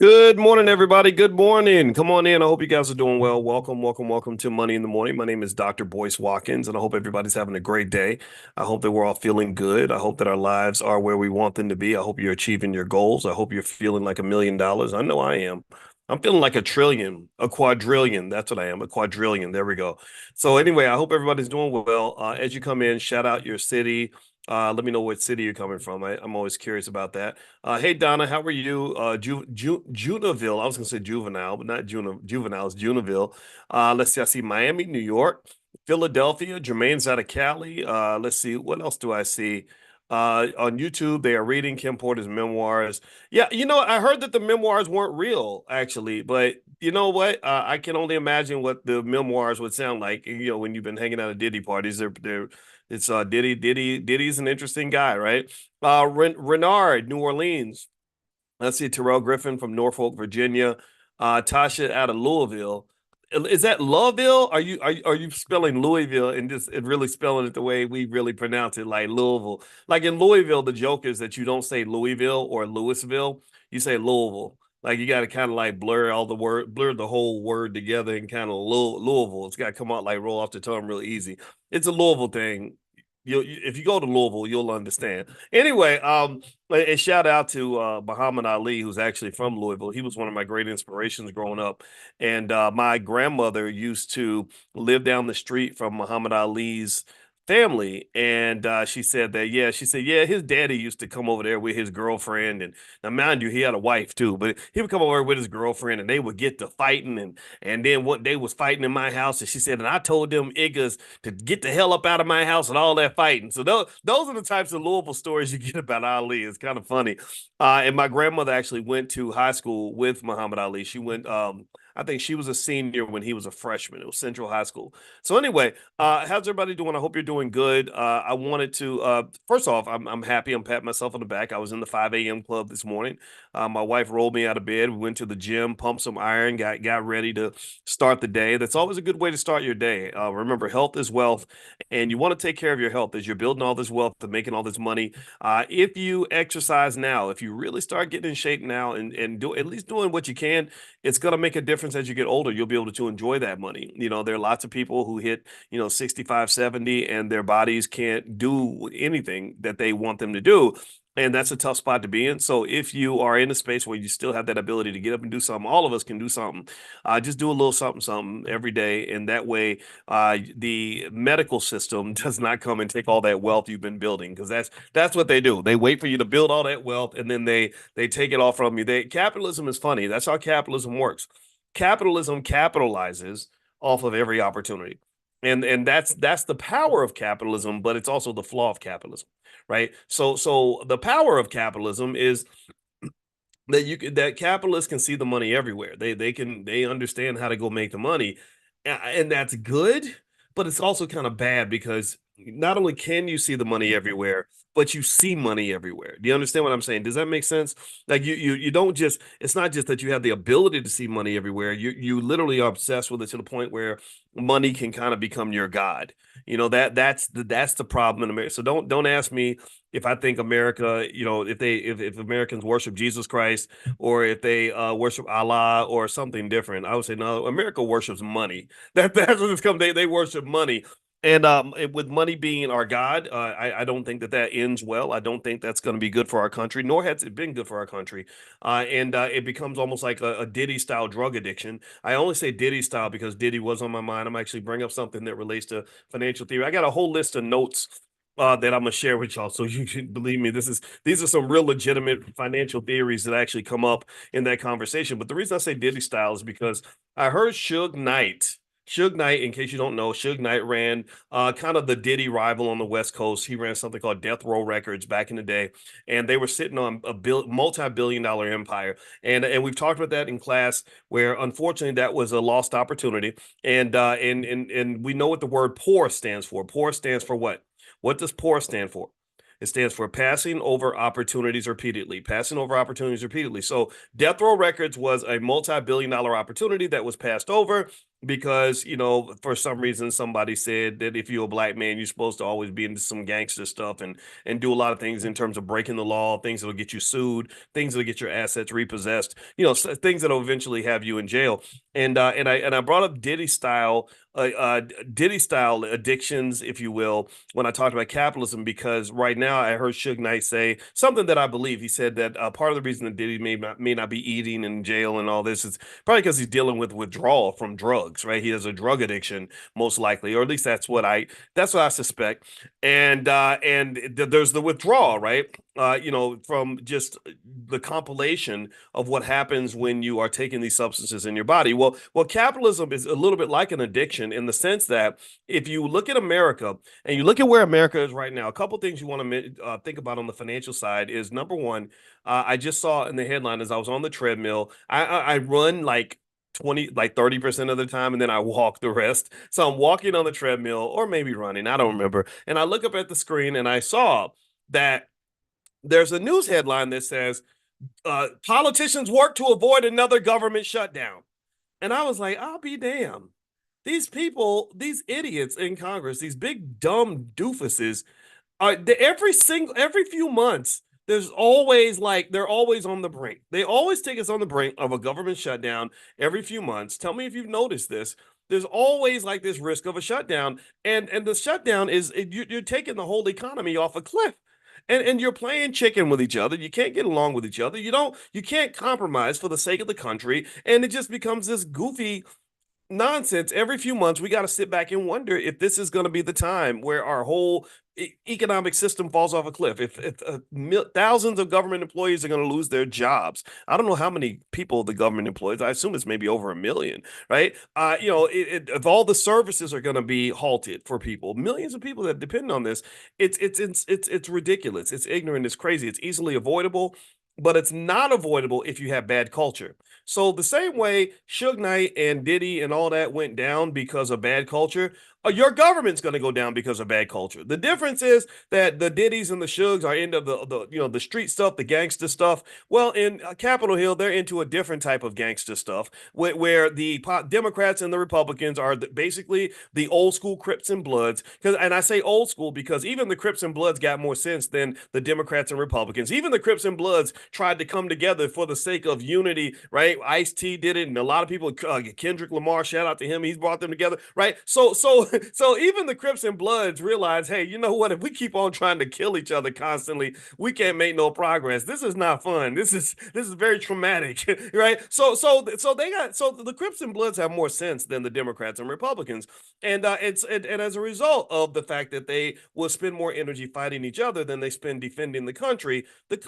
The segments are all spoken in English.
Good morning, everybody. Good morning. Come on in. I hope you guys are doing well. Welcome to Money in the Morning. My name is Dr. Boyce Watkins, and I hope everybody's having a great day. I hope that we're all feeling good. I hope that our lives are where we want them to be. I hope you're achieving your goals. I hope you're feeling like $1 million. I know I am. I'm feeling like a trillion, a quadrillion. That's what I am, a quadrillion. There we go. So anyway, I hope everybody's doing well. As you come in, shout out your city. Let me know what city you're coming from. I'm always curious about that. Hey Donna, how are you? Junaville. I was gonna say juvenile, but not juvenile. It's Junaville. Let's see. I see Miami, New York, Philadelphia. Jermaine's out of Cali. Let's see. What else do I see? On YouTube, they are reading Kim Porter's memoirs. Yeah, I heard that the memoirs weren't real, actually, but you know what? I can only imagine what the memoirs would sound like. When you've been hanging out at Diddy parties, it's Diddy's an interesting guy, right? Renard, New Orleans. Let's see, Terrell Griffin from Norfolk, Virginia. Tasha out of Louisville. Is that Louisville? Are you spelling Louisville and just really spelling it the way we really pronounce it, like Louisville? Like in Louisville, the joke is that you don't say Louisville or Louisville, you say Louisville. Like you got to kind of like blur the whole word together and kind of Louisville. It's got to come out like roll off the tongue real easy. It's a Louisville thing. If you go to Louisville, you'll understand. Anyway, a shout out to Muhammad Ali, who's actually from Louisville. He was one of my great inspirations growing up. And my grandmother used to live down the street from Muhammad Ali's family. And she said, yeah, his daddy used to come over there with his girlfriend. And now, mind you, he had a wife too, but he would come over with his girlfriend and they would get to fighting. And then what they was fighting in my house. And she said, and I told them Iggas to get the hell up out of my house and all that fighting. So those are the types of Louisville stories you get about Ali. It's kind of funny. And my grandmother actually went to high school with Muhammad Ali. She went, I think she was a senior when he was a freshman. It was Central High School. So anyway, how's everybody doing? I hope you're doing good. I wanted to first off, I'm happy. I'm patting myself on the back. I was in the 5 a.m. club this morning. My wife rolled me out of bed. We went to the gym, pumped some iron, got ready to start the day. That's always a good way to start your day. Remember, health is wealth, and you want to take care of your health as you're building all this wealth and making all this money. If you exercise now, if you really start getting in shape now and do at least doing what you can, it's going to make a difference as you get older. You'll be able to enjoy that money. There are lots of people who hit, 65, 70, and their bodies can't do anything that they want them to do. And that's a tough spot to be in. So if you are in a space where you still have that ability to get up and do something, all of us can do something. Just do a little something, something every day. And that way, the medical system does not come and take all that wealth you've been building, because that's what they do. They wait for you to build all that wealth and then they take it all from you. Capitalism is funny. That's how capitalism works. Capitalism capitalizes off of every opportunity. And that's the power of capitalism, but it's also the flaw of capitalism, right? So the power of capitalism is that capitalists can see the money everywhere. They understand how to go make the money, and that's good, but it's also kind of bad because not only can you see the money everywhere, but you see money everywhere. Do you understand what I'm saying? Does that make sense? Like you don't just, it's not just that you have the ability to see money everywhere. You literally are obsessed with it to the point where money can kind of become your god. That's the problem in America. So don't ask me if I think America, if Americans worship Jesus Christ or if they worship Allah or something different. I would say no, America worships money. That's what it's come. They worship money. And with money being our God, I don't think that ends well. I don't think that's going to be good for our country, nor has it been good for our country. And it becomes almost like a Diddy style drug addiction. I only say Diddy style because Diddy was on my mind. I'm actually bringing up something that relates to financial theory. I got a whole list of notes that I'm gonna share with y'all. So you can believe me, these are some real legitimate financial theories that actually come up in that conversation. But the reason I say Diddy style is because I heard Suge Knight. Suge Knight, in case you don't know, Suge Knight ran kind of the Diddy rival on the West Coast. He ran something called Death Row Records back in the day, and they were sitting on a multi-billion-dollar empire. And we've talked about that in class, where unfortunately that was a lost opportunity. And we know what the word poor stands for. Poor stands for what? What does poor stand for? It stands for passing over opportunities repeatedly, passing over opportunities repeatedly. So Death Row Records was a multi-billion-dollar opportunity that was passed over. because for some reason somebody said that if you're a black man you're supposed to always be into some gangster stuff and do a lot of things in terms of breaking the law, things that'll get you sued, things that'll get your assets repossessed, things that'll eventually have you in jail. And I brought up Diddy style addictions, if you will, when I talked about capitalism, because right now I heard Suge Knight say something that I believe. He said that part of the reason that Diddy may not be eating in jail and all this is probably because he's dealing with withdrawal from drugs, right? He has a drug addiction, most likely, or at least that's what I suspect. And there's the withdrawal, right? From just the compilation of what happens when you are taking these substances in your body. Well, capitalism is a little bit like an addiction in the sense that if you look at America and you look at where America is right now, a couple things you want to think about on the financial side is number one. I just saw in the headline as I was on the treadmill. I run like 30% of the time, and then I walk the rest. So I'm walking on the treadmill or maybe running, I don't remember. And I look up at the screen and I saw that there's a news headline that says politicians work to avoid another government shutdown. And I was like, I'll be damned. These people, these idiots in Congress, these big dumb doofuses, every few months, there's always like they're always on the brink. They always take us on the brink of a government shutdown every few months. Tell me if you've noticed this. There's always like this risk of a shutdown, and the shutdown is you're taking the whole economy off a cliff. And you're playing chicken with each other. You can't get along with each other. You can't compromise for the sake of the country. And it just becomes this goofy nonsense. Every few months, we got to sit back and wonder if this is going to be the time where our whole economic system falls off a cliff. If thousands of government employees are going to lose their jobs. I don't know how many people the government employs. I assume it's maybe over 1 million, right? If all the services are going to be halted for people, millions of people that depend on this, it's ridiculous. It's ignorant. It's crazy. It's easily avoidable, but it's not avoidable if you have bad culture. So the same way Suge Knight and Diddy and all that went down because of bad culture, your government's going to go down because of bad culture. The difference is that the Diddies and the Sugs are into the street stuff, the gangster stuff. Well, in Capitol Hill, they're into a different type of gangster stuff, where the Democrats and the Republicans are basically the old school Crips and Bloods. And I say old school because even the Crips and Bloods got more sense than the Democrats and Republicans. Even the Crips and Bloods tried to come together for the sake of unity, right? Ice-T did it, and a lot of people, Kendrick Lamar, shout out to him, he's brought them together, right? So even the Crips and Bloods realize, hey, you know what? If we keep on trying to kill each other constantly, we can't make no progress. This is not fun. This is very traumatic, right? So the Crips and Bloods have more sense than the Democrats and Republicans, and as a result of the fact that they will spend more energy fighting each other than they spend defending the country,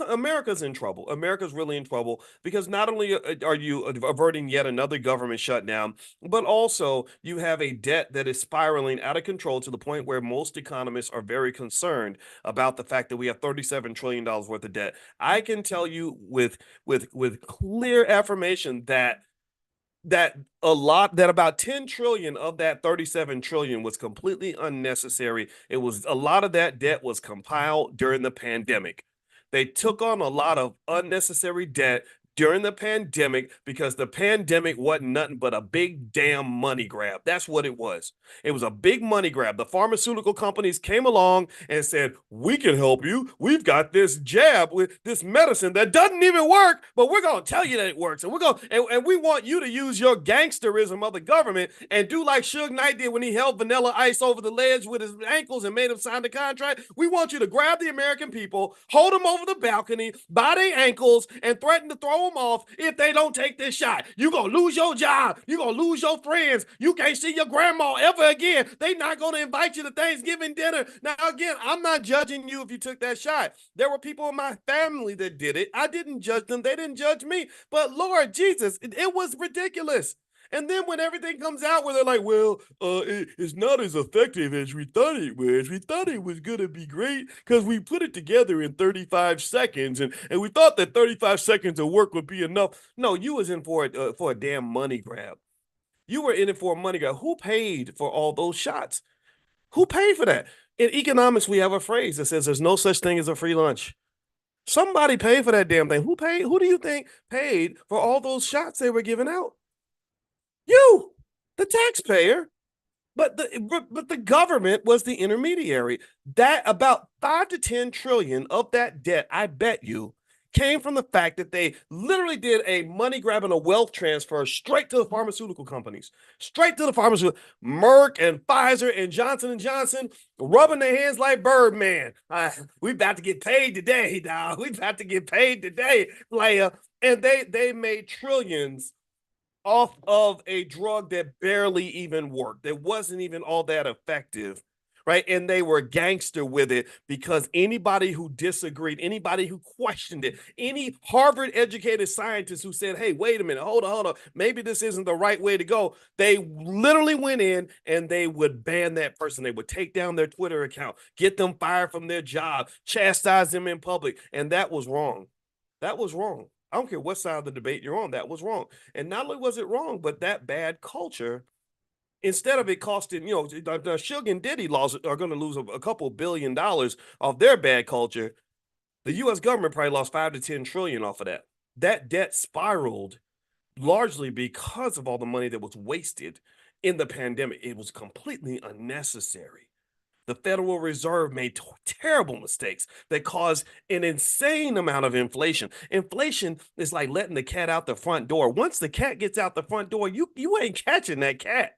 America's in trouble. America's really in trouble because not only are you averting yet another government shutdown, but also you have a debt that is spiraling out of control to the point where most economists are very concerned about the fact that we have $37 trillion worth of debt. I can tell you with clear affirmation that about 10 trillion of that 37 trillion was completely unnecessary. It was a lot of that debt was compiled during the pandemic. They took on a lot of unnecessary debt during the pandemic because the pandemic wasn't nothing but a big damn money grab. That's what it was. It was a big money grab. The pharmaceutical companies came along and said, we can help you. We've got this jab with this medicine that doesn't even work, but we're going to tell you that it works. And and we want you to use your gangsterism of the government and do like Suge Knight did when he held Vanilla Ice over the ledge with his ankles and made him sign the contract. We want you to grab the American people, hold them over the balcony by their ankles, and threaten to throw them off if they don't take this shot. You're going to lose your job. You're going to lose your friends. You can't see your grandma ever again. They're not going to invite you to Thanksgiving dinner. Now, again, I'm not judging you if you took that shot. There were people in my family that did it. I didn't judge them. They didn't judge me. But Lord Jesus, it was ridiculous. And then when everything comes out where they're like, well, it's not as effective as we thought it was. We thought it was going to be great because we put it together in 35 seconds. And we thought that 35 seconds of work would be enough. No, you was in for a damn money grab. You were in it for a money grab. Who paid for all those shots? Who paid for that? In economics, we have a phrase that says there's no such thing as a free lunch. Somebody paid for that damn thing. Who paid? Who do you think paid for all those shots they were giving out? You. The taxpayer. But the government was the intermediary. That about 5 to 10 trillion of that debt, I bet you, came from the fact that they literally did a money grab and a wealth transfer straight to the pharmaceutical companies, straight to the pharmaceutical. Merck and Pfizer and Johnson rubbing their hands like Birdman. We about to get paid today, dog. We about to get paid today, player. And they made trillions off of a drug that barely even worked, that wasn't even all that effective, right? And they were gangster with it because anybody who disagreed, anybody who questioned it, any Harvard educated scientist who said, hey, wait a minute, hold on, maybe this isn't the right way to go, they literally went in and they would ban that person. They would take down their Twitter account, get them fired from their job, chastise them in public. And that was wrong. That was wrong. I don't care what side of the debate you're on, that was wrong. And not only was it wrong, but that bad culture, instead of it costing, Suge and Diddy are going to lose a couple $1 billion off their bad culture. The U.S. government probably lost 5 to 10 trillion off of that. That debt spiraled largely because of all the money that was wasted in the pandemic. It was completely unnecessary. The Federal Reserve made terrible mistakes that caused an insane amount of inflation. Inflation is like letting the cat out the front door. Once the cat gets out the front door, you ain't catching that cat.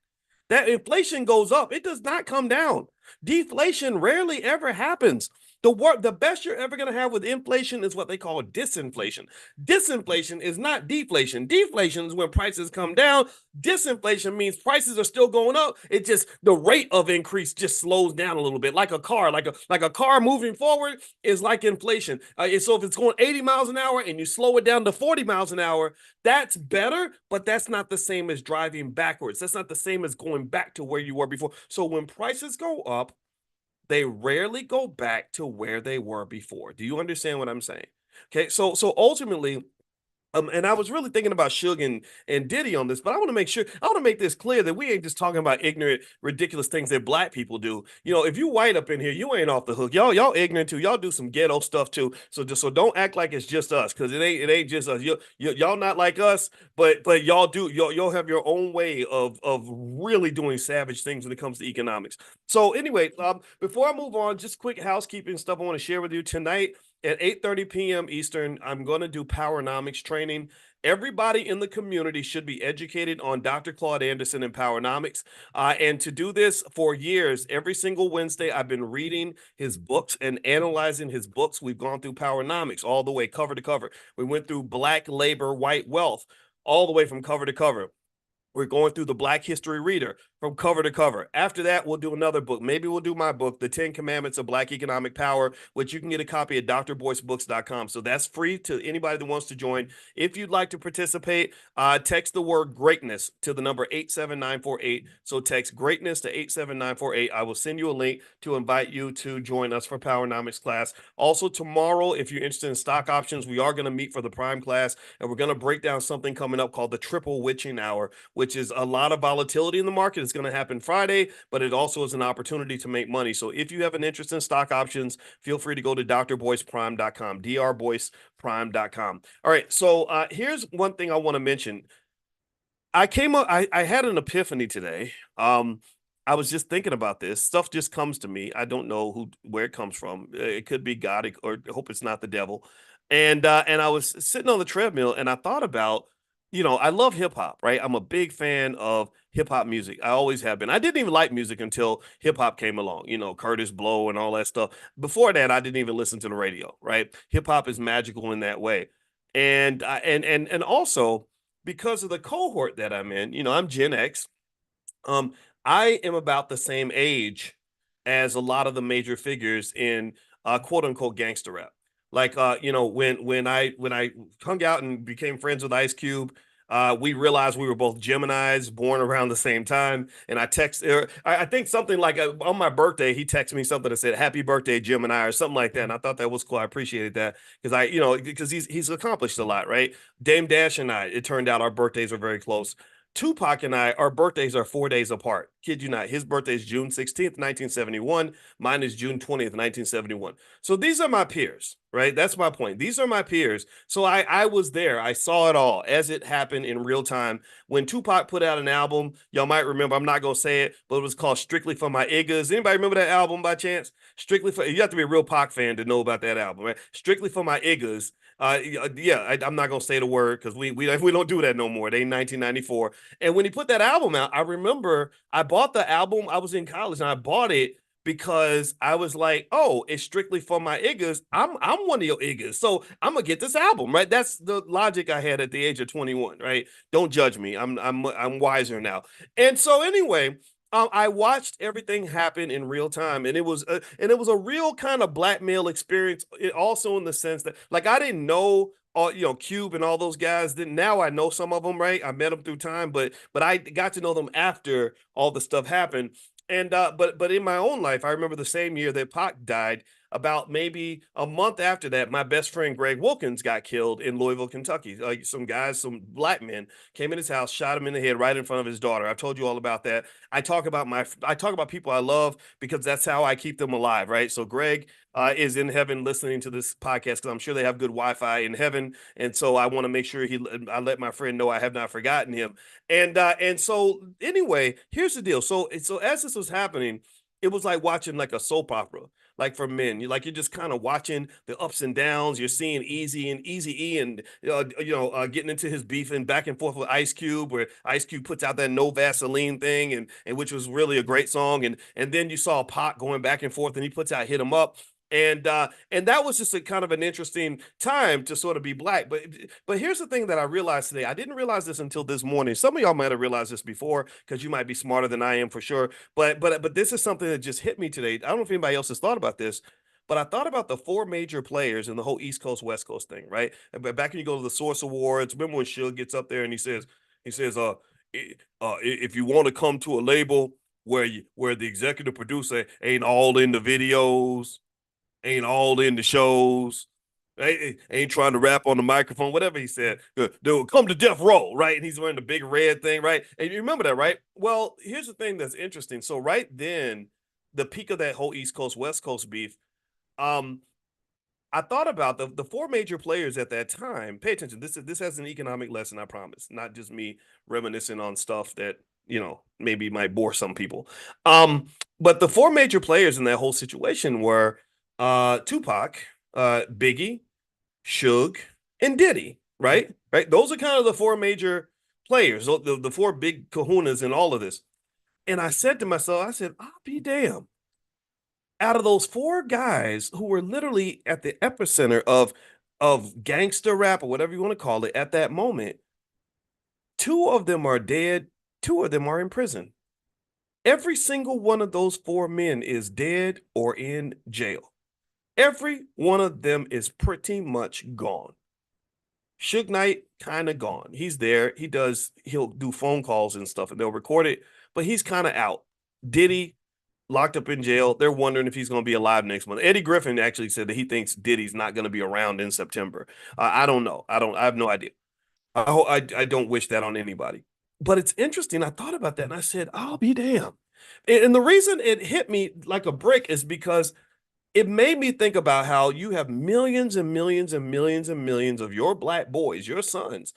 That inflation goes up. It does not come down. Deflation rarely ever happens. The best you're ever going to have with inflation is what they call disinflation. Disinflation is not deflation. Deflation is when prices come down. Disinflation means prices are still going up. It just, the rate of increase just slows down a little bit, like a car. Like a car moving forward is like inflation. So if it's going 80 miles an hour and you slow it down to 40 miles an hour, that's better, but that's not the same as driving backwards. That's not the same as going back to where you were before. So when prices go up, they rarely go back to where they were before. Do you understand what I'm saying? Okay, so ultimately, and I was really thinking about Suge and Diddy on this, but I want to make this clear that we ain't just talking about ignorant, ridiculous things that black people do. If you white up in here, you ain't off the hook. Y'all ignorant too. Y'all do some ghetto stuff too. So don't act like it's just us, because it ain't just us. Y'all not like us, but y'all have your own way of really doing savage things when it comes to economics. So anyway, before I move on, just quick housekeeping stuff I want to share with you tonight. At 8:30 p.m. Eastern, I'm going to do Powernomics training. Everybody in the community should be educated on Dr. Claude Anderson and Powernomics. And to do this for years, every single Wednesday, I've been reading his books and analyzing his books. We've gone through Powernomics all the way cover to cover. We went through Black Labor, White Wealth all the way from cover to cover. We're going through the Black History Reader from cover to cover. After that, we'll do another book. Maybe we'll do my book, The 10 Commandments of Black Economic Power, which you can get a copy at drboycebooks.com. So that's free to anybody that wants to join. If you'd like to participate, text the word greatness to the number 87948. So text greatness to 87948. I will send you a link to invite you to join us for Powernomics class. Also, tomorrow, if you're interested in stock options, we are going to meet for the prime class, and we're going to break down something coming up called the triple witching hour, which is a lot of volatility in the market. It's going to happen Friday, but it also is an opportunity to make money. So if you have an interest in stock options, feel free to go to drboyceprime.com, drboyceprime.com. All right, so here's one thing I want to mention. I had an epiphany today. I was just thinking about this. Stuff just comes to me. I don't know where it comes from. It could be God, or I hope it's not the devil. And I was sitting on the treadmill and I thought about, I love hip hop, right? I'm a big fan of hip hop music. I always have been. I didn't even like music until hip hop came along, Curtis Blow and all that stuff. Before that, I didn't even listen to the radio, right? Hip hop is magical in that way. And also because of the cohort that I'm in, I'm Gen X. I am about the same age as a lot of the major figures in quote unquote gangster rap. Like when I hung out and became friends with Ice Cube, we realized we were both Geminis, born around the same time. And I think something like on my birthday, he texted me something that said "Happy Birthday, Gemini" or something like that. And I thought that was cool. I appreciated that because because he's accomplished a lot, right? Dame Dash and I, it turned out our birthdays are very close. Tupac and I, our birthdays are 4 days apart. Kid you not. His birthday is June 16th, 1971. Mine is June 20th, 1971. So these are my peers, right? That's my point. These are my peers. So I was there. I saw it all as it happened in real time. When Tupac put out an album, y'all might remember, I'm not going to say it, but it was called Strictly for My Iggas. Anybody remember that album by chance? Strictly for, you have to be a real Pac fan to know about that album, right? Strictly for My Iggas. I'm not gonna say the word because we don't do that no more. They 1994, and when he put that album out, I remember I bought the album. I was in college and I bought it because I was like, oh, it's strictly for my iggas. I'm one of your iggas, so I'm gonna get this album, right? That's the logic I had at the age of 21, right? Don't judge me. I'm wiser now. And so anyway, I watched everything happen in real time, and it was a real kind of blackmail experience. It also in the sense that, like, I didn't know all, Cube and all those guys. Then now I know some of them, right? I met them through time, but I got to know them after all the stuff happened. And but in my own life, I remember the same year that Pac died. About maybe a month after that, my best friend Greg Wilkins got killed in Louisville, Kentucky. Some guys, some black men, came in his house, shot him in the head right in front of his daughter. I've told you all about that. I talk about people I love because that's how I keep them alive, right? So Greg is in heaven listening to this podcast because I'm sure they have good Wi-Fi in heaven, and so I want to make sure I let my friend know I have not forgotten him. And so anyway, here's the deal. So as this was happening, it was like watching like a soap opera, like for men. You're just kind of watching the ups and downs. You're seeing Easy E and getting into his beef and back and forth with Ice Cube, where Ice Cube puts out that No Vaseline thing, and which was really a great song. And then you saw Pac going back and forth, and he puts out Hit 'Em Up. And that was just a kind of an interesting time to sort of be black. But here's the thing that I realized today. I didn't realize this until this morning. Some of y'all might have realized this before because you might be smarter than I am for sure. But this is something that just hit me today. I don't know if anybody else has thought about this, but I thought about the four major players in the whole East Coast West Coast thing, right? But back when you go to the Source Awards, remember when Suge gets up there and he says, if you want to come to a label where the executive producer ain't all in the videos, ain't all in the shows, ain't trying to rap on the microphone, whatever he said. They will come to Death Row, right? And he's wearing the big red thing, right? And you remember that, right? Well, here's the thing that's interesting. So right then, the peak of that whole East Coast West Coast beef, um, I thought about the four major players at that time. Pay attention. This has an economic lesson, I promise. Not just me reminiscing on stuff that maybe might bore some people. But the four major players in that whole situation were Tupac, Biggie, Suge, and Diddy. Right, right. Those are kind of the four major players. The four big kahunas in all of this. And I said to myself, I said, I'll be damned, out of those four guys who were literally at the epicenter of gangster rap or whatever you want to call it at that moment, two of them are dead, two of them are in prison. Every single one of those four men is dead or in jail. Every one of them is pretty much gone. Suge Knight kind of gone. He's there. He'll do phone calls and stuff and they'll record it, but he's kind of out. Diddy locked up in jail. They're wondering if he's going to be alive next month. Eddie Griffin actually said that he thinks Diddy's not going to be around in September. I don't know. I have no idea. I don't wish that on anybody. But it's interesting. I thought about that and I said, I'll be damned. And the reason it hit me like a brick is because it made me think about how you have millions and millions and millions and millions of your black boys, your sons,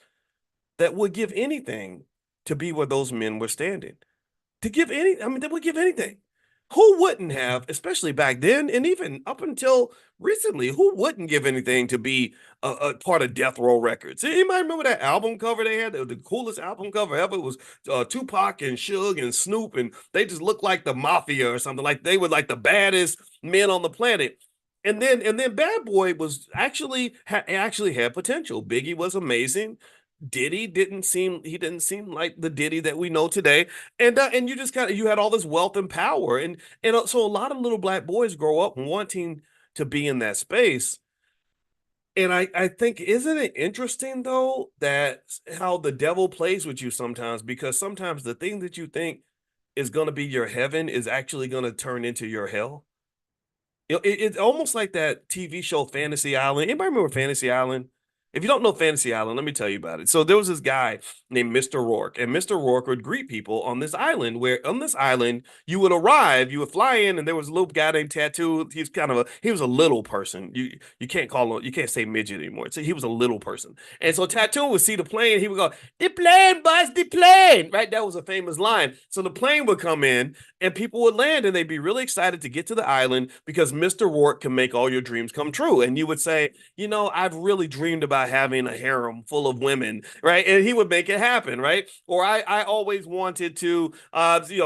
that would give anything to be where those men were standing. They would give anything. Who wouldn't have, especially back then, and even up until recently, who wouldn't give anything to be a part of Death Row Records? Anybody remember that album cover they had? The coolest album cover ever. It was Tupac and Suge and Snoop, and they just looked like the mafia or something. Like they were like the baddest men on the planet. And then Bad Boy was actually had potential. Biggie was amazing. He didn't seem like the Diddy that we know today. And you just you had all this wealth and power. And so a lot of little black boys grow up wanting to be in that space. And I think, isn't it interesting though that how the devil plays with you sometimes, because sometimes the thing that you think is going to be your heaven is actually going to turn into your hell. It's almost like that TV show Fantasy Island. Anybody remember Fantasy Island? If you don't know Fantasy Island, let me tell you about it. So there was this guy named Mr. Rourke, and Mr. Rourke would greet people on this island. Where on this island you would arrive, you would fly in, and there was a little guy named Tattoo. He was a little person. You can't call him, you can't say midget anymore. So he was a little person, and so Tattoo would see the plane. He would go, "The plane, boss, the plane!" Right? That was a famous line. So the plane would come in, and people would land, and they'd be really excited to get to the island because Mr. Rourke can make all your dreams come true. And you would say, I've really dreamed about having a harem full of women, right? And he would make it happen, right? Or I always wanted to,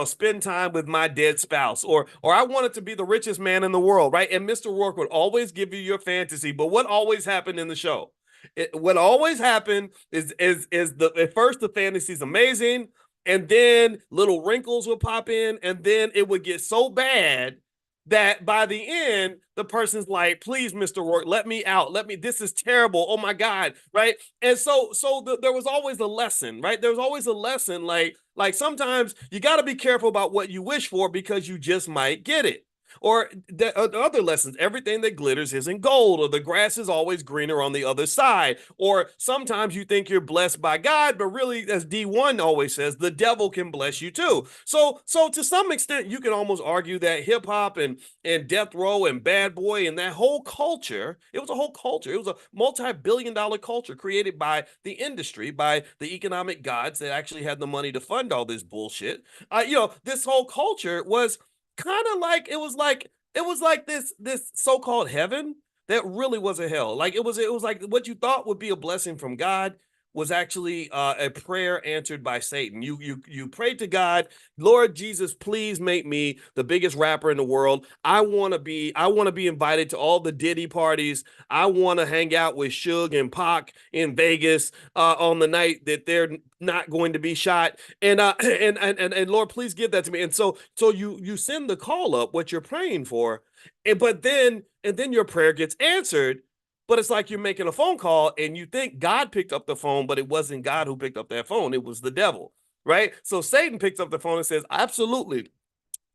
spend time with my dead spouse, or I wanted to be the richest man in the world, right? And Mr. Rourke would always give you your fantasy. But what always happened in the show? What always happened is the at first the fantasy's amazing, and then little wrinkles would pop in, and then it would get so bad that by the end, the person's like, "Please, Mr. Rourke, let me out. This is terrible. Oh my God." Right. And there was always a lesson, right? There was always a lesson. Like sometimes you got to be careful about what you wish for because you just might get it. Or the other lessons, everything that glitters isn't gold, or the grass is always greener on the other side. Or sometimes you think you're blessed by God, but really, as D1 always says, the devil can bless you too. So to some extent, you can almost argue that hip hop and Death Row and Bad Boy and that whole culture, it was a whole culture. It was a multi-billion-dollar culture created by the industry, by the economic gods that actually had the money to fund all this bullshit. This whole culture was kind of like it was like this so-called heaven that really was a hell. Like it was like what you thought would be a blessing from God was actually a prayer answered by Satan. You prayed to God, "Lord Jesus, please make me the biggest rapper in the world. I want to be invited to all the Diddy parties. I want to hang out with Suge and Pac in Vegas on the night that they're not going to be shot. And and Lord, please give that to me." And so you send the call up what you're praying for, and then your prayer gets answered, but it's like you're making a phone call and you think God picked up the phone, but it wasn't God who picked up that phone. It was the devil, right? So Satan picks up the phone and says, "Absolutely.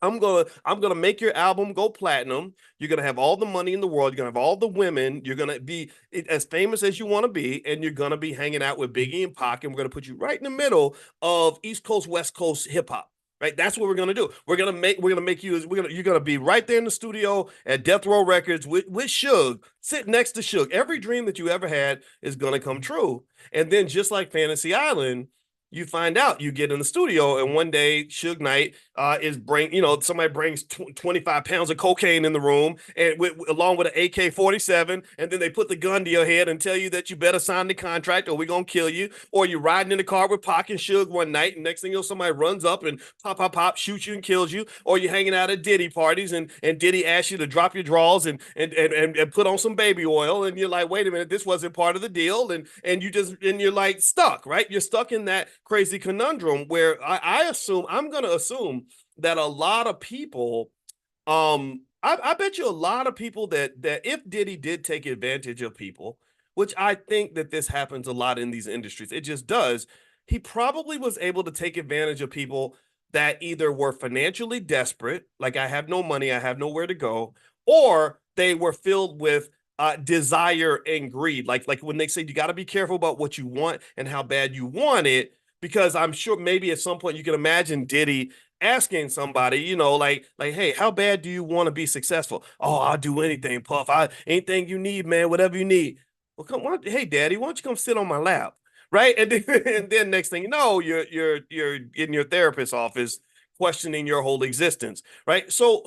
I'm gonna make your album go platinum. You're gonna have all the money in the world. You're gonna have all the women. You're gonna be as famous as you want to be, and you're gonna be hanging out with Biggie and Pac, and we're gonna put you right in the middle of East Coast, West Coast hip hop." Right, that's what we're gonna do. We're gonna make you. You're gonna be right there in the studio at Death Row Records with Suge, sit next to Suge. Every dream that you ever had is gonna come true. And then just like Fantasy Island, you find out, you get in the studio, and one day Suge Knight somebody brings 25 pounds of cocaine in the room, and along with an AK-47, and then they put the gun to your head and tell you that you better sign the contract or we're gonna kill you. Or you're riding in the car with Pac and Suge one night, and next thing you know, somebody runs up and pop, shoots you and kills you. Or you're hanging out at Diddy parties, and Diddy asks you to drop your drawers and put on some baby oil, and you're like, "Wait a minute, this wasn't part of the deal," and you're like stuck, right? You're stuck in that crazy conundrum where I'm gonna assume that a lot of people, I bet you a lot of people that if Diddy did take advantage of people, which I think that this happens a lot in these industries, it just does. He probably was able to take advantage of people that either were financially desperate, like I have no money, I have nowhere to go, or they were filled with desire and greed. Like when they say you got to be careful about what you want and how bad you want it, because I'm sure maybe at some point you can imagine Diddy asking somebody, like, "Hey, how bad do you want to be successful?" "Oh, I'll do anything, Puff. Anything you need, man, whatever you need." "Well, come on, hey, Daddy, why don't you come sit on my lap?" Right? And then next thing you know, you're in your therapist's office questioning your whole existence, right? So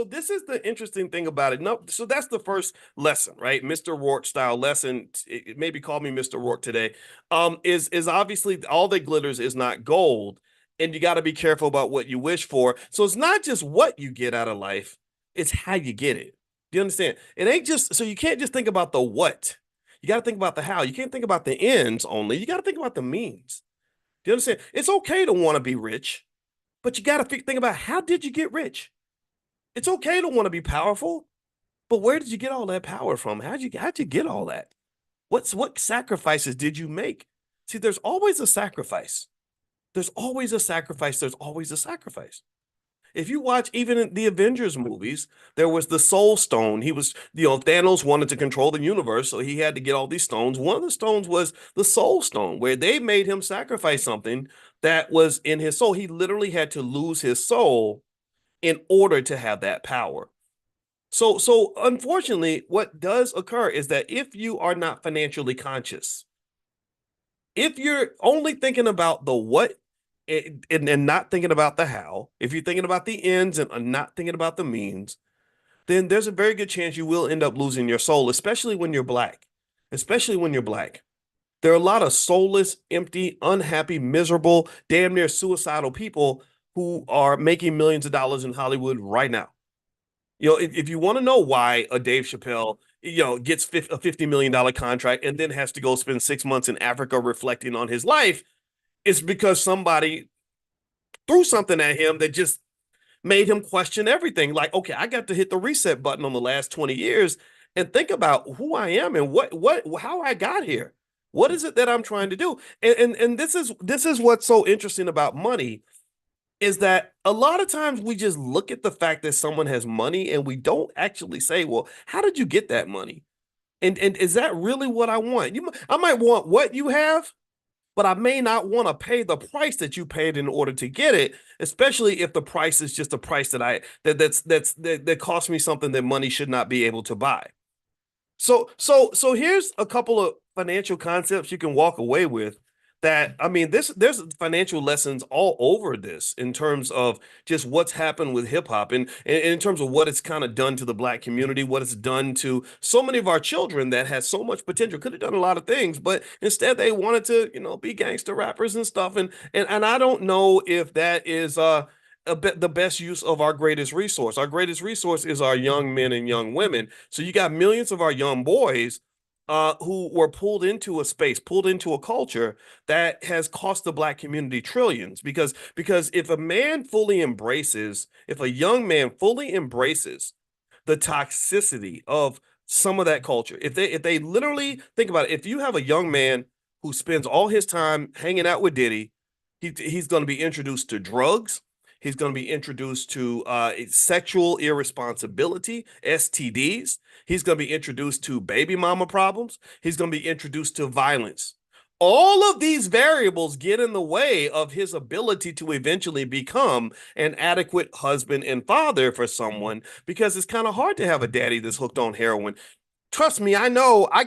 this is the interesting thing about it. No, so that's the first lesson, right? Mr. Rourke style lesson. Maybe call me Mr. Rourke today. Is obviously all that glitters is not gold, and you got to be careful about what you wish for. So it's not just what you get out of life, it's how you get it. Do you understand? It ain't just so you can't just think about the what. You got to think about the how. You can't think about the ends only. You got to think about the means. Do you understand? It's okay to want to be rich, but you got to think about, how did you get rich? It's okay to want to be powerful, but where did you get all that power from? How'd you get all that? What sacrifices did you make? See, there's always a sacrifice. There's always a sacrifice. There's always a sacrifice. If you watch even in the Avengers movies, there was the Soul Stone. He was, Thanos wanted to control the universe, so he had to get all these stones. One of the stones was the Soul Stone, where they made him sacrifice something that was in his soul. He literally had to lose his soul in order to have that power. So unfortunately, what does occur is that if you are not financially conscious, if you're only thinking about the what and not thinking about the how, if you're thinking about the ends and not thinking about the means, then there's a very good chance you will end up losing your soul, especially when you're black. Especially when you're black. There are a lot of soulless, empty, unhappy, miserable, damn near suicidal people who are making millions of dollars in Hollywood right now. If you want to know why a Dave Chappelle, gets a $50 million contract and then has to go spend 6 months in Africa reflecting on his life, it's because somebody threw something at him that just made him question everything. Like, okay, I got to hit the reset button on the last 20 years and think about who I am and how I got here. What is it that I'm trying to do? And this is what's so interesting about money is that a lot of times we just look at the fact that someone has money and we don't actually say, well, how did you get that money? And is that really what I want? I might want what you have, but I may not want to pay the price that you paid in order to get it, especially if the price is just a price that cost me something that money should not be able to buy. So here's a couple of financial concepts you can walk away with that I mean there's financial lessons all over this in terms of just what's happened with hip hop and in terms of what it's kind of done to the black community, what it's done to so many of our children that has so much potential, could have done a lot of things, but instead they wanted to, be gangster rappers and stuff and I don't know if that is the best use of our greatest resource. Our greatest resource is our young men and young women. So you got millions of our young boys who were pulled into a space, pulled into a culture that has cost the black community trillions. Because if a young man fully embraces the toxicity of some of that culture, if they literally think about it, if you have a young man who spends all his time hanging out with Diddy, he's going to be introduced to drugs. He's going to be introduced to sexual irresponsibility, STDs. He's going to be introduced to baby mama problems. He's going to be introduced to violence. All of these variables get in the way of his ability to eventually become an adequate husband and father for someone because it's kind of hard to have a daddy that's hooked on heroin. Trust me, I know. How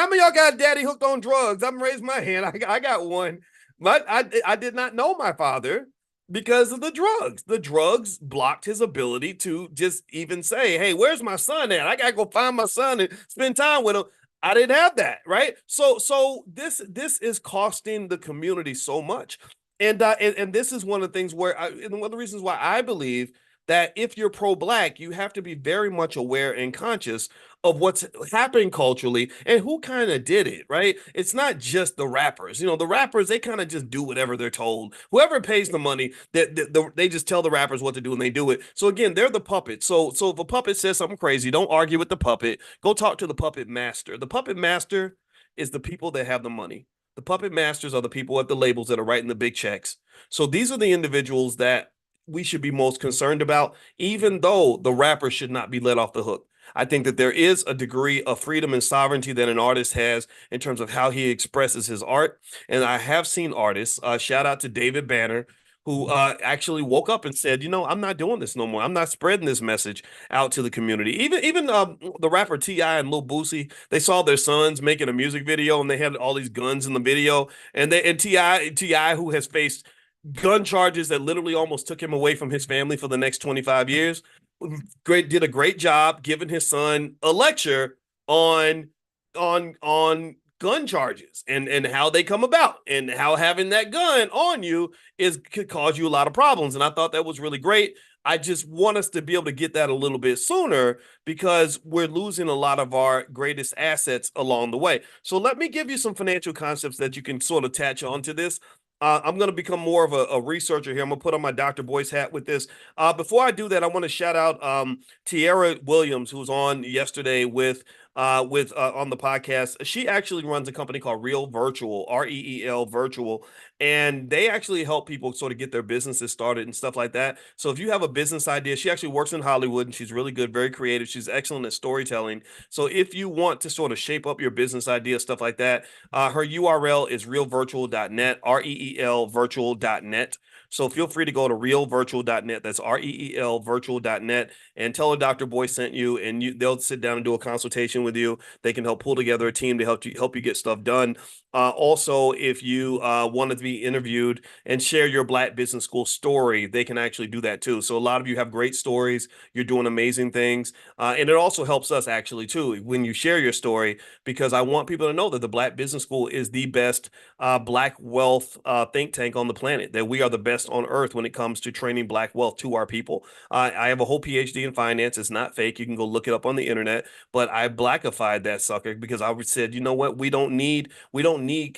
many of y'all got a daddy hooked on drugs? I'm raising my hand. I got one. But I did not know my father because of the drugs. The drugs blocked his ability to just even say, hey, where's my son at? I gotta go find my son and spend time with him. I didn't have that, right? So this is costing the community so much. And this is one of the things and one of the reasons why I believe that if you're pro-black, you have to be very much aware and conscious of what's happening culturally and who kind of did it, right? It's not just the rappers. The rappers, they kind of just do whatever they're told. Whoever pays the money, they just tell the rappers what to do and they do it. So again, they're the puppet. So if a puppet says something crazy, don't argue with the puppet. Go talk to the puppet master. The puppet master is the people that have the money. The puppet masters are the people at the labels that are writing the big checks. So these are the individuals that we should be most concerned about, even though the rapper should not be let off the hook. I think that there is a degree of freedom and sovereignty that an artist has in terms of how he expresses his art. And I have seen artists, shout out to David Banner, who actually woke up and said, I'm not doing this no more. I'm not spreading this message out to the community. Even the rapper T.I. and Lil Boosie, they saw their sons making a music video and they had all these guns in the video. And T.I., who has faced gun charges that literally almost took him away from his family for the next 25 years, did a great job giving his son a lecture on gun charges and how they come about and how having that gun on you could cause you a lot of problems. And I thought that was really great. I just want us to be able to get that a little bit sooner because we're losing a lot of our greatest assets along the way. So let me give you some financial concepts that you can sort of attach onto this. I'm going to become more of a researcher here. I'm going to put on my Dr. Boyce hat with this. Before I do that, I want to shout out Tierra Williams, who was on yesterday with with on the podcast. She actually runs a company called Real Virtual, REEL Virtual, and they actually help people sort of get their businesses started and stuff like that. So if you have a business idea, she actually works in Hollywood and she's really good, very creative. She's excellent at storytelling. So if you want to sort of shape up your business idea, stuff like that, her URL is realvirtual.net, REEL virtual.net. So feel free to go to realvirtual.net. That's REEL virtual.net, and tell her Dr. Boyce sent you, and they'll sit down and do a consultation with you. They can help pull together a team to help you get stuff done. Also, if you wanted to be interviewed and share your Black Business School story, they can actually do that too. So a lot of you have great stories. You're doing amazing things. And it also helps us actually too when you share your story, because I want people to know that the Black Business School is the best Black wealth think tank on the planet, that we are the best on earth when it comes to training Black wealth to our people. I have a whole PhD in finance. It's not fake. You can go look it up on the internet, but I blackified that sucker because I said, you know what? We don't need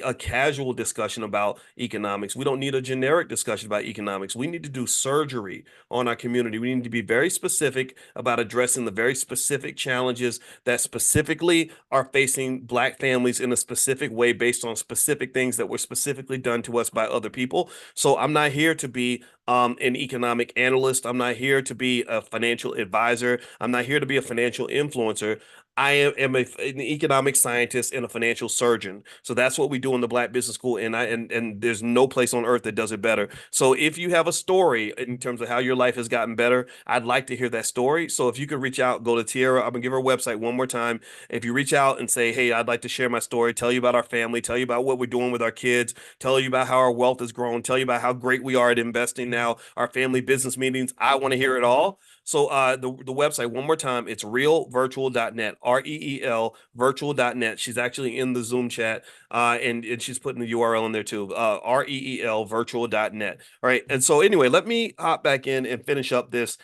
a casual discussion about economics. We don't need a generic discussion about economics. We need to do surgery on our community. We need to be very specific about addressing the very specific challenges that specifically are facing Black families in a specific way based on specific things that were specifically done to us by other people. So I'm not here to be an economic analyst. I'm not here to be a financial advisor. I'm not here to be a financial influencer. I am an economic scientist and a financial surgeon. So that's what we do in the Black Business School, and there's no place on earth that does it better. So if you have a story in terms of how your life has gotten better, I'd like to hear that story. So if you could reach out, go to Tiara. I'm gonna give her website one more time. If you reach out and say, "Hey, I'd like to share my story, tell you about our family, tell you about what we're doing with our kids, tell you about how our wealth has grown, tell you about how great we are at investing now, our family business meetings," I want to hear it all. So the website one more time, it's realvirtual.net, REEL virtual.net. She's actually in the Zoom chat, and she's putting the URL in there too, REEL virtual.net. All right. And so anyway, let me hop back in and finish up this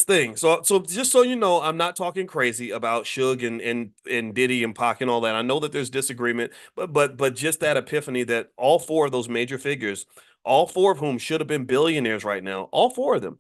thing. So just so you know, I'm not talking crazy about Suge and Diddy and Pac and all that. I know that there's disagreement, but just that epiphany that all four of those major figures, all four of whom should have been billionaires right now, all four of them,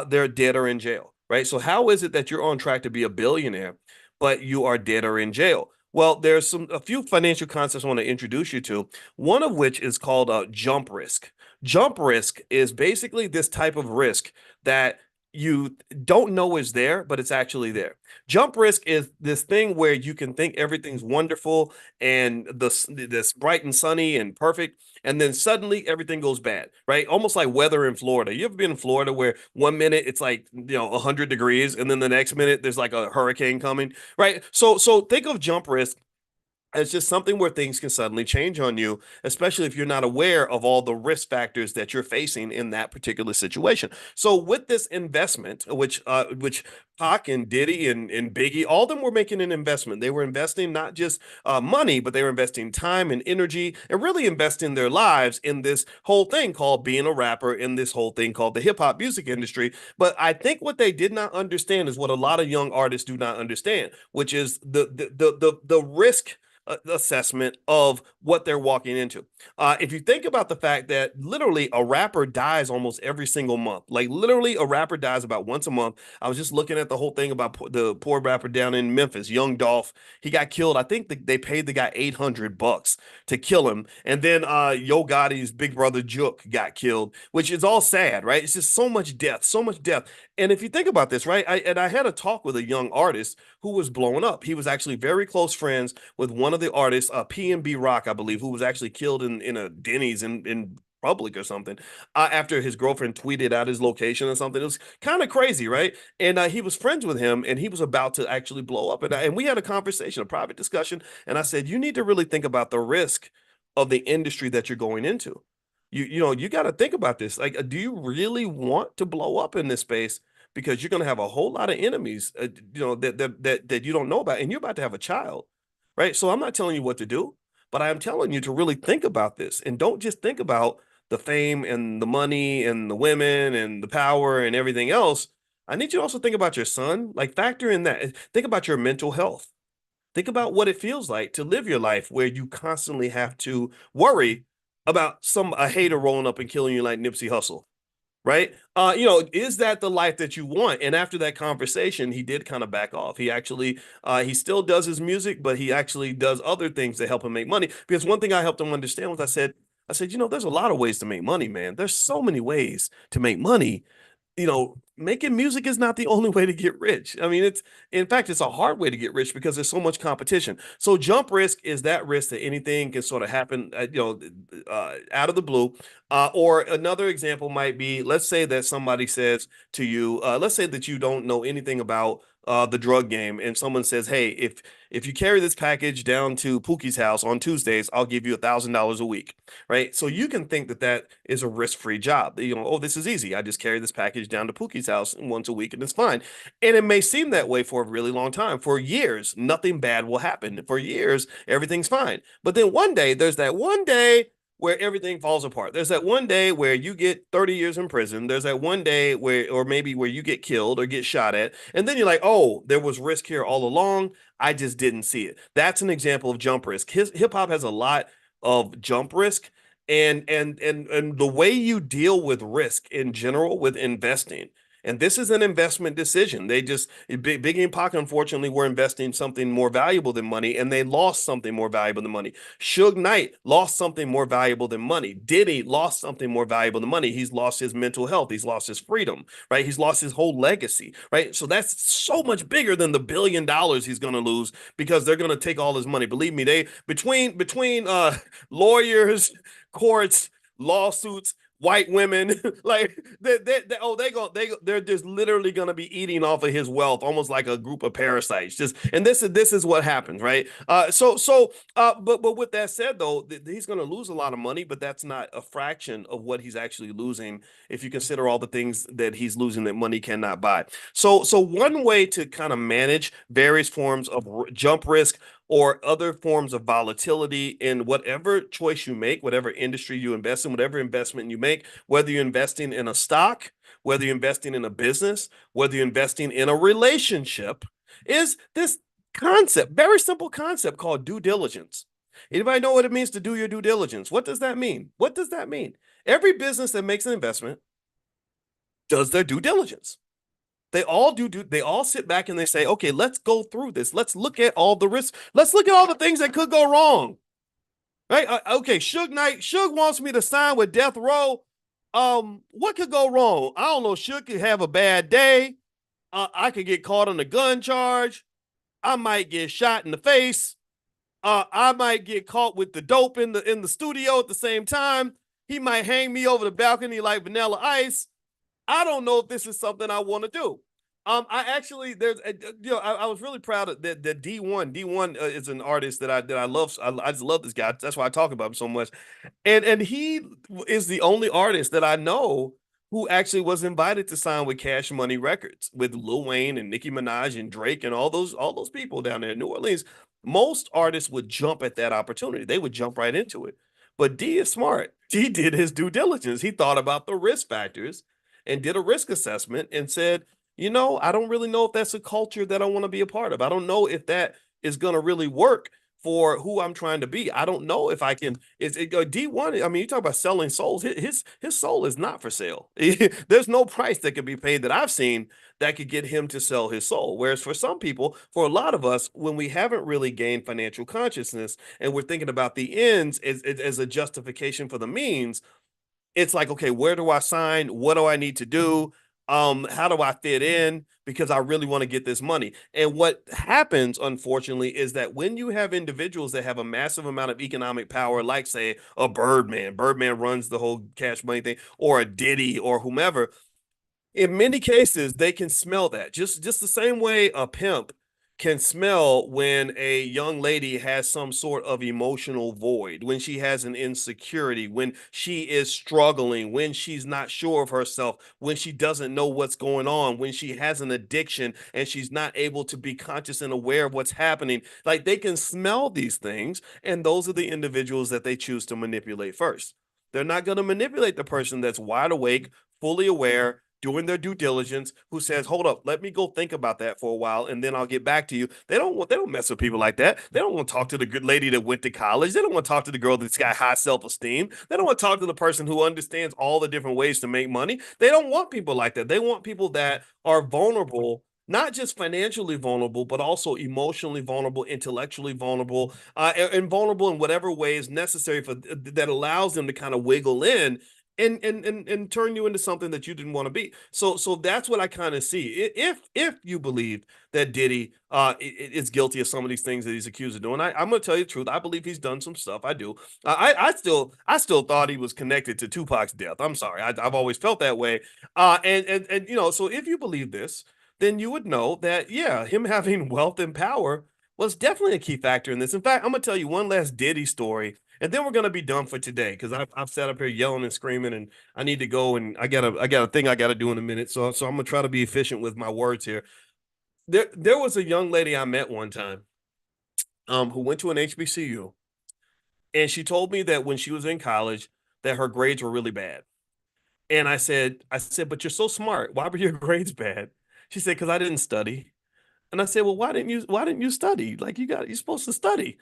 they're dead or in jail, right? So how is it that you're on track to be a billionaire, but you are dead or in jail? Well, there's a few financial concepts I want to introduce you to. One of which is called jump risk. Jump risk is basically this type of risk that you don't know is there, but it's actually there. Jump risk is this thing where you can think everything's wonderful and this bright and sunny and perfect, and then suddenly everything goes bad, right? Almost like weather in Florida. You ever been in Florida where one minute it's like 100 degrees, and then the next minute there's like a hurricane coming, right? So think of jump risk. It's just something where things can suddenly change on you, especially if you're not aware of all the risk factors that you're facing in that particular situation. So with this investment, which Pac and Diddy and Biggie, all of them were making an investment. They were investing not just money, but they were investing time and energy and really investing their lives in this whole thing called being a rapper, in this whole thing called the hip hop music industry. But I think what they did not understand is what a lot of young artists do not understand, which is the risk assessment of what they're walking into. If you think about the fact that literally a rapper dies almost every single month, like literally a rapper dies about once a month. I was just looking at the whole thing about the poor rapper down in Memphis, Young Dolph. He got killed. I think they paid the guy $800 to kill him. And then Yo Gotti's big brother Jook got killed, which is all sad, right? It's just so much death, so much death. And if you think about this, right? I had a talk with a young artist who was blowing up. He was actually very close friends with one of the artists, PNB Rock, I believe, who was actually killed in a Denny's in public or something, after his girlfriend tweeted out his location or something. It was kind of crazy, right? And he was friends with him, and he was about to actually blow up. And we had a conversation, a private discussion, and I said, you need to really think about the risk of the industry that you're going into. You got to think about this. Like, do you really want to blow up in this space? Because you're going to have a whole lot of enemies, that you don't know about, and you're about to have a child, right? So I'm not telling you what to do, but I am telling you to really think about this, and don't just think about the fame and the money and the women and the power and everything else. I need you to also think about your son. Like, factor in that. Think about your mental health. Think about what it feels like to live your life where you constantly have to worry about a hater rolling up and killing you like Nipsey Hussle. right? Is that the life that you want? And after that conversation, he did kind of back off. He actually, he still does his music, but he actually does other things to help him make money. Because one thing I helped him understand was I said, there's a lot of ways to make money, man. There's so many ways to make money. Making music is not the only way to get rich. I mean, in fact, it's a hard way to get rich because there's so much competition. So jump risk is that risk that anything can sort of happen, out of the blue. Or another example might be, let's say that somebody says to you, let's say that you don't know anything about the drug game, and someone says, "Hey, if you carry this package down to Pookie's house on Tuesdays, I'll give you $1,000 a week." Right? So you can think that that is a risk-free job. Oh, this is easy. I just carry this package down to Pookie's house once a week and it's fine. And it may seem that way for a really long time. For years, nothing bad will happen. For years, everything's fine. But then one day, there's that one day where everything falls apart. There's that one day where you get 30 years in prison. There's that one day where, or maybe where you get killed or get shot at. And then you're like, oh, there was risk here all along. I just didn't see it. That's an example of jump risk. Hip hop has a lot of jump risk, and the way you deal with risk in general with investing. And this is an investment decision. Biggie and Pac, unfortunately, were investing something more valuable than money, and they lost something more valuable than money. Suge Knight lost something more valuable than money. Diddy lost something more valuable than money. He's lost his mental health. He's lost his freedom, right? He's lost his whole legacy, right? So that's so much bigger than the $1 billion he's going to lose because they're going to take all his money. Believe me, they between lawyers, courts, lawsuits, white women, like they're just literally gonna be eating off of his wealth, almost like a group of parasites. And this is what happens, right? But with that said, though, he's gonna lose a lot of money, but that's not a fraction of what he's actually losing if you consider all the things that he's losing that money cannot buy. So one way to kind of manage various forms of jump risk or other forms of volatility in whatever choice you make, whatever industry you invest in, whatever investment you make, whether you're investing in a stock, whether you're investing in a business, whether you're investing in a relationship, is this concept, very simple concept called due diligence. Anybody know what it means to do your due diligence? What does that mean? What does that mean? Every business that makes an investment does their due diligence. They all sit back and they say, okay, let's go through this. Let's look at all the risks. Let's look at all the things that could go wrong. Right? Okay, Suge wants me to sign with Death Row. What could go wrong? I don't know. Suge could have a bad day. I could get caught on a gun charge. I might get shot in the face. I might get caught with the dope in the studio at the same time. He might hang me over the balcony like Vanilla Ice. I don't know if this is something I want to do. I actually I was really proud of that D1. D1 is an artist that I love. I just love this guy. That's why I talk about him so much. And he is the only artist that I know who actually was invited to sign with Cash Money Records with Lil Wayne and Nicki Minaj and Drake and all those people down there in New Orleans. Most artists would jump at that opportunity. They would jump right into it. But D is smart. D did his due diligence. He thought about the risk factors and did a risk assessment and said, I don't really know if that's a culture that I want to be a part of. I don't know if that is going to really work for who I'm trying to be. I don't know if I can. Is it D1? I mean, you talk about selling souls. His soul is not for sale. There's no price that could be paid that I've seen that could get him to sell his soul. Whereas for some people, for a lot of us, when we haven't really gained financial consciousness and we're thinking about the ends as a justification for the means, it's like, okay, where do I sign? What do I need to do? How do I fit in? Because I really want to get this money. And what happens, unfortunately, is that when you have individuals that have a massive amount of economic power, like say a Birdman runs the whole Cash Money thing, or a Diddy or whomever, in many cases they can smell that. Just the same way a pimp can smell when a young lady has some sort of emotional void, when she has an insecurity, when she is struggling, when she's not sure of herself, when she doesn't know what's going on, when she has an addiction and she's not able to be conscious and aware of what's happening. Like, they can smell these things, and those are the individuals that they choose to manipulate first. They're not going to manipulate the person that's wide awake, fully aware, doing their due diligence, who says, "Hold up, let me go think about that for a while, and then I'll get back to you." They don't mess with people like that. They don't want to talk to the good lady that went to college. They don't want to talk to the girl that's got high self-esteem. They don't want to talk to the person who understands all the different ways to make money. They don't want people like that. They want people that are vulnerable, not just financially vulnerable, but also emotionally vulnerable, intellectually vulnerable, and vulnerable in whatever way is necessary for that allows them to kind of wiggle in and turn you into something that you didn't want to be. So that's what I kind of see. If you believe that Diddy is guilty of some of these things that he's accused of doing, I'm going to tell you the truth. I believe he's done some stuff. I do. I still thought he was connected to Tupac's death. I'm sorry. I've always felt that way. And you know, so if you believe this, then you would know that, yeah, him having wealth and power was definitely a key factor in this. In fact, I'm gonna tell you one last Diddy story, and then we're gonna be done for today because I've sat up here yelling and screaming, and I need to go, and I got a thing I got to do in a minute. So I'm gonna try to be efficient with my words here. There was a young lady I met one time, who went to an HBCU, and she told me that when she was in college, that her grades were really bad. And I said, but you're so smart. Why were your grades bad? She said, because I didn't study. And I said, well, why didn't you study? Like you're supposed to study.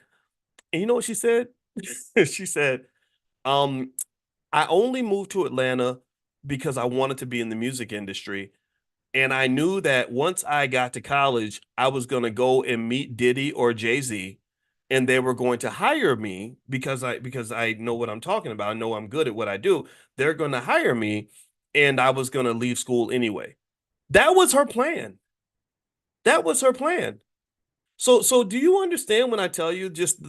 And you know what she said? She said, um, I only moved to Atlanta because I wanted to be in the music industry. And I knew that once I got to college, I was going to go and meet Diddy or Jay-Z, and they were going to hire me because I know what I'm talking about. I know I'm good at what I do. They're going to hire me, and I was going to leave school anyway. That was her plan. That was her plan. So do you understand when I tell you just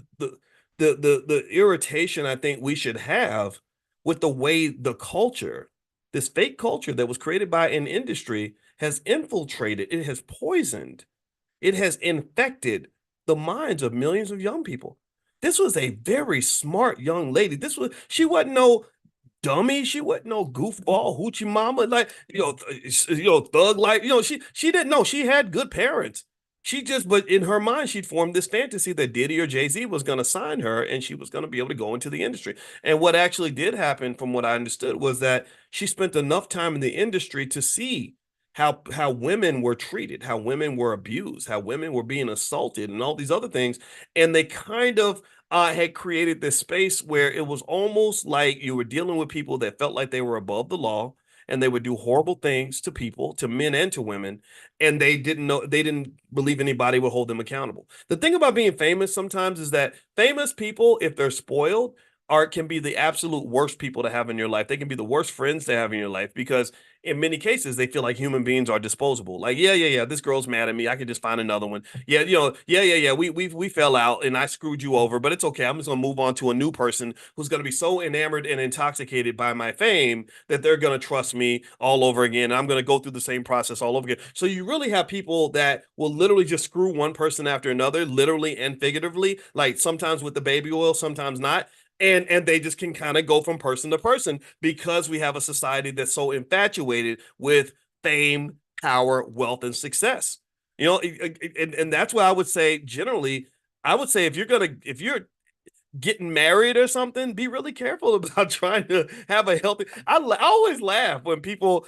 the irritation I think we should have with the way the culture, this fake culture that was created by an industry has infiltrated, it has poisoned, it has infected the minds of millions of young people. This was a very smart young lady. She wasn't no dummy. She wasn't no goofball hoochie mama, like thug, like she didn't know. She had good parents. But in her mind, she'd formed this fantasy that Diddy or Jay-Z was going to sign her, and she was going to be able to go into the industry. And what actually did happen, from what I understood, was that she spent enough time in the industry to see how women were treated, how women were abused, how women were being assaulted, and all these other things. And they kind of had created this space where it was almost like you were dealing with people that felt like they were above the law, and they would do horrible things to people, to men and to women, and they didn't believe anybody would hold them accountable. The thing about being famous sometimes is that famous people, if they're spoiled, are can be the absolute worst people to have in your life. They can be the worst friends to have in your life because in many cases they feel like human beings are disposable. Like, yeah, this girl's mad at me. I can just find another one. Yeah, yeah. We fell out and I screwed you over, but it's okay. I'm just gonna move on to a new person who's gonna be so enamored and intoxicated by my fame that they're gonna trust me all over again. And I'm gonna go through the same process all over again. So you really have people that will literally just screw one person after another, literally and figuratively, like sometimes with the baby oil, sometimes not. And they just can kind of go from person to person because we have a society that's so infatuated with fame, power, wealth, and success. And that's why I would say generally, I would say if you're getting married or something, be really careful about trying to have a healthy. I always laugh when people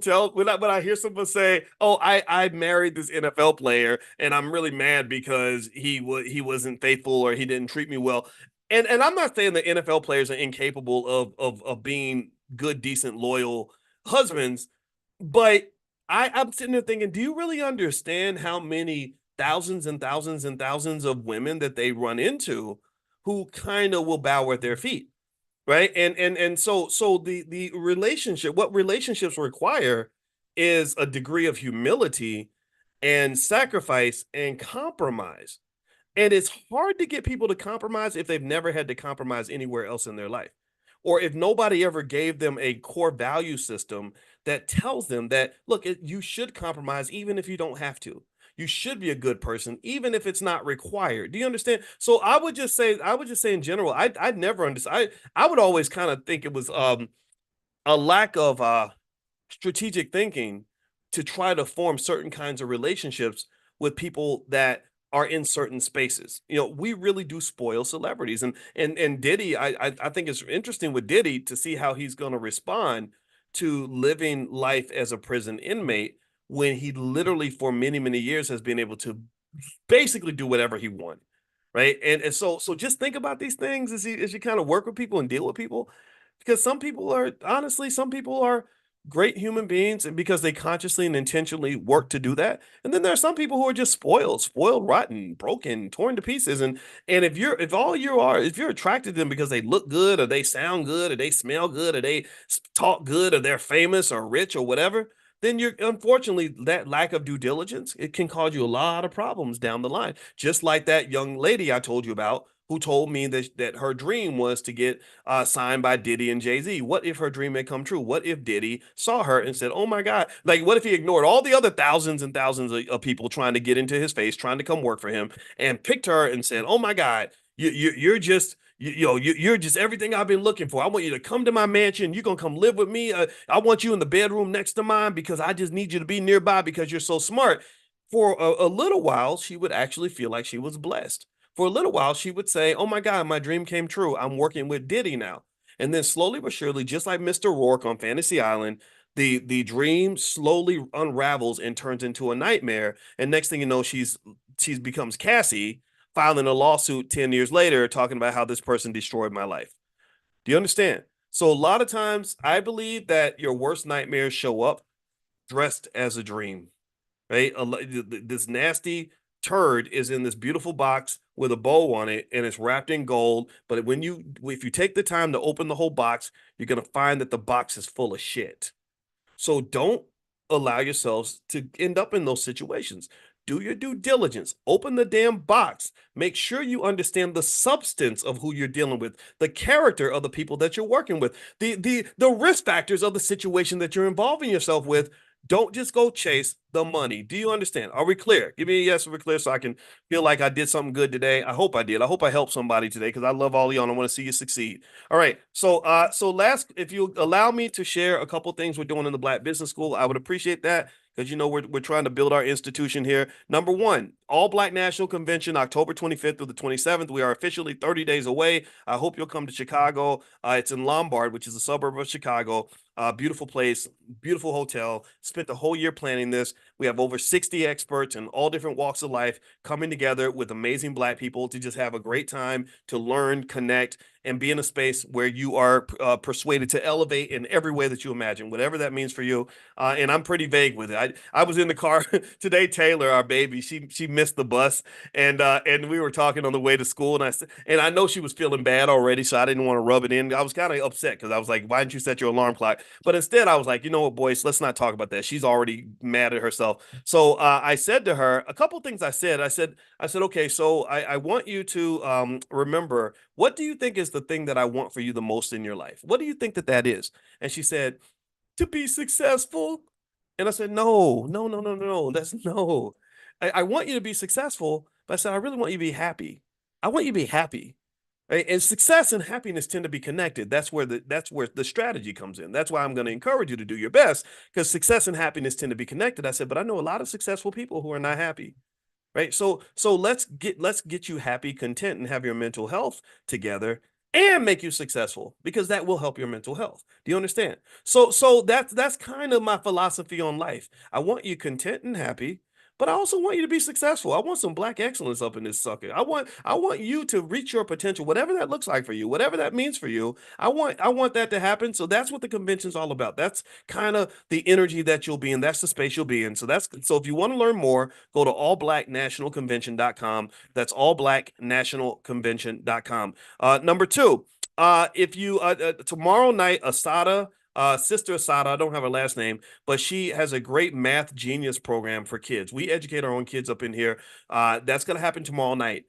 tell when I hear someone say, "Oh, I married this NFL player and I'm really mad because he wasn't faithful or he didn't treat me well." And I'm not saying that NFL players are incapable of being good, decent, loyal husbands, but I'm sitting there thinking, do you really understand how many thousands and thousands and thousands of women that they run into who kind of will bow at their feet, right? And so the relationship, what relationships require is a degree of humility and sacrifice and compromise. And it's hard to get people to compromise if they've never had to compromise anywhere else in their life. Or if nobody ever gave them a core value system that tells them that, look, you should compromise even if you don't have to. You should be a good person, even if it's not required. Do you understand? So I would just say in general, I'd never understand. I would always kind of think it was a lack of strategic thinking to try to form certain kinds of relationships with people that are in certain spaces. We really do spoil celebrities, and Diddy. I think it's interesting with Diddy to see how he's going to respond to living life as a prison inmate when he literally for many, many years has been able to basically do whatever he wants. Right. And so just think about these things as you kind of work with people and deal with people, because some people are great human beings and because they consciously and intentionally work to do that. And then there are some people who are just spoiled, rotten, broken, torn to pieces. And if you're attracted to them because they look good or they sound good or they smell good or they talk good or they're famous or rich or whatever, then you're unfortunately that lack of due diligence, it can cause you a lot of problems down the line. Just like that young lady I told you about who told me that her dream was to get signed by Diddy and Jay-Z. What if her dream had come true? What if Diddy saw her and said, "Oh my God," like what if he ignored all the other thousands and thousands of people trying to get into his face, trying to come work for him, and picked her and said, "Oh my God, you're just you're just everything I've been looking for. I want you to come to my mansion. You're gonna come live with me. I want you in the bedroom next to mine because I just need you to be nearby because you're so smart." For a little while, she would actually feel like she was blessed. For a little while, she would say, "Oh my God, my dream came true. I'm working with Diddy now." And then slowly but surely, just like Mr. Rourke on Fantasy Island, the dream slowly unravels and turns into a nightmare. And next thing you know, she's becomes Cassie, filing a lawsuit 10 years later, talking about how this person destroyed my life. Do you understand? So a lot of times I believe that your worst nightmares show up dressed as a dream, right? This nasty turd is in this beautiful box with a bow on it and it's wrapped in gold. But if you take the time to open the whole box, you're going to find that the box is full of shit. So don't allow yourselves to end up in those situations. Do your due diligence. Open the damn box. Make sure you understand the substance of who you're dealing with, the character of the people that you're working with, the risk factors of the situation that you're involving yourself with. Don't just go chase the money. Do you understand? Are we clear? Give me a yes if we're clear so I can feel like I did something good today. I hope I did. I hope I helped somebody today because I love all of y'all and I want to see you succeed. All right. So last, if you allow me to share a couple things we're doing in the Black Business School, I would appreciate that because we're trying to build our institution here. Number one, All Black National Convention, October 25th through the 27th. We are officially 30 days away. I hope you'll come to Chicago. It's in Lombard, which is a suburb of Chicago. Beautiful place, beautiful hotel. Spent the whole year planning this. We have over 60 experts in all different walks of life coming together with amazing Black people to just have a great time, to learn, connect, and be in a space where you are persuaded to elevate in every way that you imagine, whatever that means for you. And I'm pretty vague with it. I was in the car today. Taylor, our baby, she missed the bus, and we were talking on the way to school, and I know she was feeling bad already, so I didn't want to rub it in. I was kind of upset because I was like, "Why didn't you set your alarm clock?" But instead, I was like, "You know what, Boyce? Let's not talk about that. She's already mad at herself." So I said to her a couple things. I said, "Okay, so I want you to remember, what do you think is the thing that I want for you the most in your life? What do you think that is?" And she said, "To be successful." And I said, "No, no, no, no, no, no. That's no. I want you to be successful, but I said, I really want you to be happy. I want you to be happy." Right? And success and happiness tend to be connected. That's where the strategy comes in. That's why I'm going to encourage you to do your best, because success and happiness tend to be connected. I said, but I know a lot of successful people who are not happy. Right. So let's get you happy, content, and have your mental health together and make you successful, because that will help your mental health. Do you understand? So that's kind of my philosophy on life. I want you content and happy, but I also want you to be successful. I want some Black excellence up in this sucker. I want you to reach your potential, whatever that looks like for you, whatever that means for you. I want that to happen. So that's what the convention's all about. That's kind of the energy that you'll be in. That's the space you'll be in. So if you want to learn more, go to allblacknationalconvention.com. That's allblacknationalconvention.com. Number two, if you tomorrow night, Asada, Sister Asada, I don't have her last name, but she has a great math genius program for kids. We educate our own kids up in here. That's going to happen tomorrow night.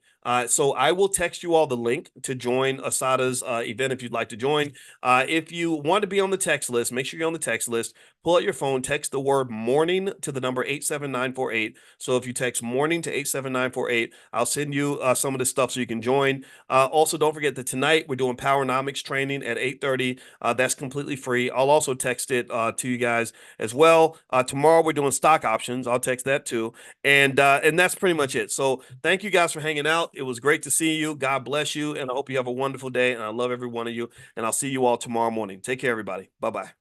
So I will text you all the link to join Asada's event if you'd like to join. If you want to be on the text list, make sure you're on the text list. Pull out your phone, text the word morning to the number 87948. So if you text morning to 87948, I'll send you some of the stuff so you can join. Also, don't forget that tonight we're doing Powernomics training at 8:30. That's completely free. I'll also text it to you guys as well. Tomorrow we're doing stock options. I'll text that too. And that's pretty much it. So thank you guys for hanging out. It was great to see you. God bless you. And I hope you have a wonderful day. And I love every one of you. And I'll see you all tomorrow morning. Take care, everybody. Bye-bye.